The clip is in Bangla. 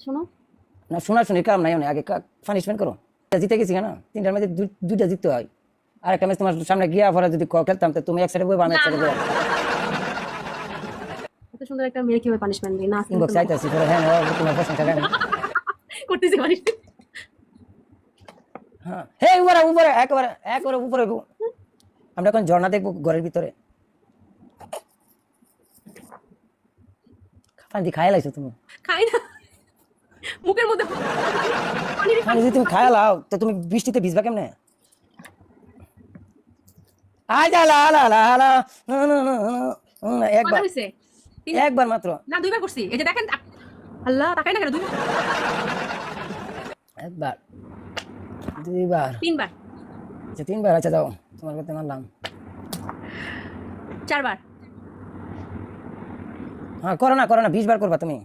শোনো। না শোনাশুনির কাম নাই, আগে পানিশমেন্ট করো। জিতে গেছি না, তিনটার মধ্যে দুইটা জিততে হয়। আর একটা ম্যাচ তোমার সামনে গিয়া পরে যদি খেলতাম তো তুমি এক সাইডে বই আমি এক না সাইডে না, বই। এত সুন্দর একটা মেয়ে কিভাবে পানিশমেন্ট দিই না, আজকে ইনবক্স চাইতেছি পরে, হ্যাঁ তোমার প্রশংসা গান। করতেছি পানিশমেন্ট। হ্যাঁ হে উপরে উপরে একেবারে একেবারে উপরে। আমরা এখন ঝর্ণা দেখবো ঘরের ভিতরে। পানি খাই লাইছো তুমি? খাই না, মুখের মধ্যে পানি রেখে। পানি যদি তুমি খাই লাও তো তুমি বৃষ্টিতে ভিজবা কেমনে? আয় যা লা লা লা লা না না না না, কয়বার একবার হইছে? একবার মাত্র। না, দুইবার করছি, এই যে দেখেন। আল্লাহ, তাকাই না কেন? দুইবার, একবার দুইবার তিনবার, আচ্ছা তিনবার, আচ্ছা যাও তোমার কথা মানলাম। চারবার। হ্যাঁ করো না 20 বার করবা তুমি।